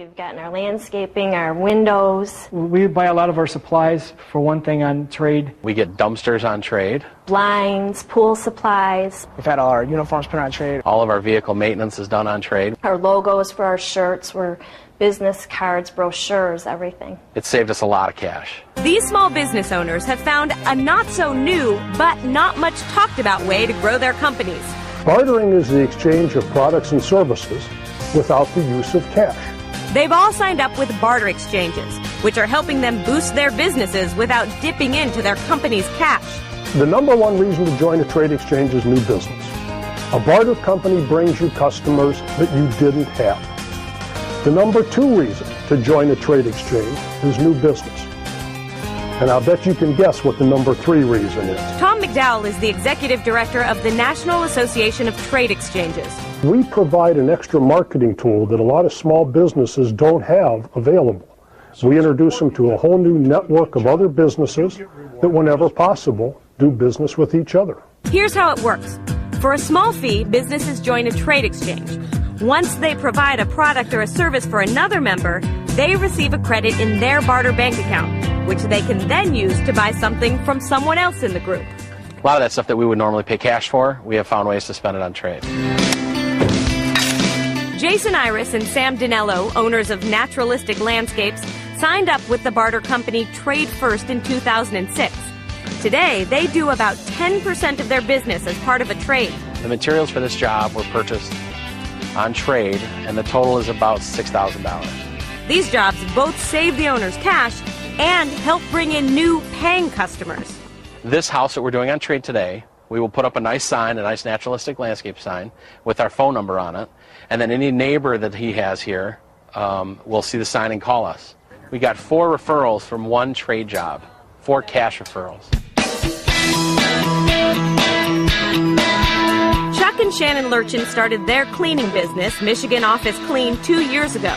We've gotten our landscaping, our windows. We buy a lot of our supplies, for one thing, on trade. We get dumpsters on trade. Blinds, pool supplies. We've had all our uniforms put on trade. All of our vehicle maintenance is done on trade. Our logos for our shirts were business cards, brochures, everything. It saved us a lot of cash. These small business owners have found a not-so-new, but not much talked-about way to grow their companies. Bartering is the exchange of products and services without the use of cash. They've all signed up with barter exchanges, which are helping them boost their businesses without dipping into their company's cash. The number one reason to join a trade exchange is new business. A barter company brings you customers that you didn't have. The number two reason to join a trade exchange is new business. And I'll bet you can guess what the number three reason is. Tom McDowell is the executive director of the National Association of Trade Exchanges. We provide an extra marketing tool that a lot of small businesses don't have available. We introduce them to a whole new network of other businesses that, whenever possible, do business with each other. Here's how it works. For a small fee, businesses join a trade exchange. Once they provide a product or a service for another member, they receive a credit in their barter bank account, which they can then use to buy something from someone else in the group. A lot of that stuff that we would normally pay cash for, we have found ways to spend it on trade. Jason Iris and Sam Dinello, owners of Naturalistic Landscapes, signed up with the barter company Trade First in 2006. Today, they do about 10% of their business as part of a trade. The materials for this job were purchased on trade, and the total is about $6,000. These jobs both save the owners cash and help bring in new paying customers. This house that we're doing on trade today, we will put up a nice sign, a nice naturalistic landscape sign with our phone number on it, and then any neighbor that he has here will see the sign and call us. We got 4 referrals from one trade job, 4 cash referrals. Chuck and Shannon Lurchin started their cleaning business, Michigan Office Clean, 2 years ago.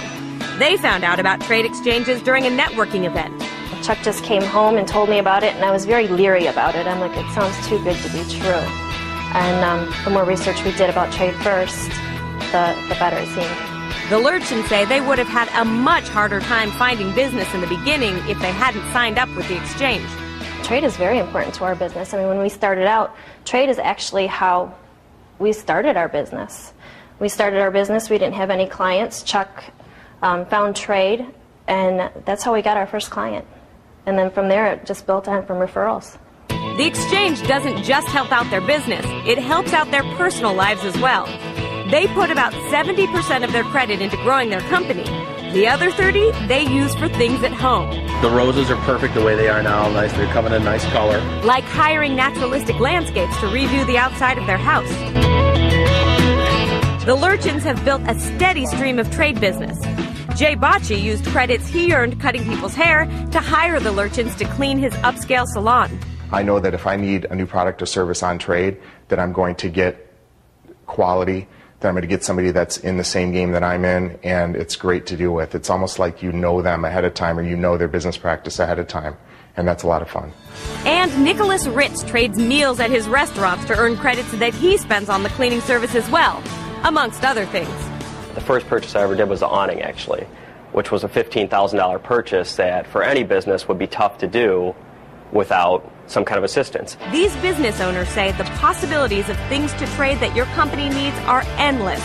They found out about trade exchanges during a networking event. Chuck just came home and told me about it, and I was very leery about it. I'm like, it sounds too good to be true. And the more research we did about Trade First, the better it seemed. The Lurchins say they would have had a much harder time finding business in the beginning if they hadn't signed up with the exchange. Trade is very important to our business. I mean, when we started out, trade is actually how we started our business. We started our business, we didn't have any clients. Chuck found trade, and that's how we got our first client. And then from there, it just built on from referrals. The exchange doesn't just help out their business, it helps out their personal lives as well. They put about 70% of their credit into growing their company. The other 30% they use for things at home. The roses are perfect the way they are now, nice. They're coming in nice color. Like hiring Naturalistic Landscapes to redo the outside of their house. The Lurchins have built a steady stream of trade business. Jay Bocci used credits he earned cutting people's hair to hire the Lurchins to clean his upscale salon. I know that if I need a new product or service on trade, that I'm going to get quality, that I'm going to get somebody that's in the same game that I'm in, and it's great to deal with. It's almost like you know them ahead of time, or you know their business practice ahead of time, and that's a lot of fun. And Nicholas Ritz trades meals at his restaurants to earn credits that he spends on the cleaning service as well, amongst other things. The first purchase I ever did was an awning, actually, which was a $15,000 purchase that for any business would be tough to do without some kind of assistance. These business owners say the possibilities of things to trade that your company needs are endless.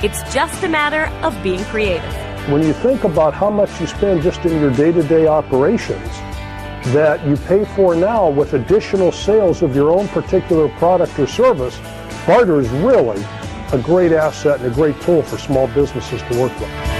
It's just a matter of being creative. When you think about how much you spend just in your day-to-day operations that you pay for now with additional sales of your own particular product or service, barter is really a great asset and a great tool for small businesses to work with.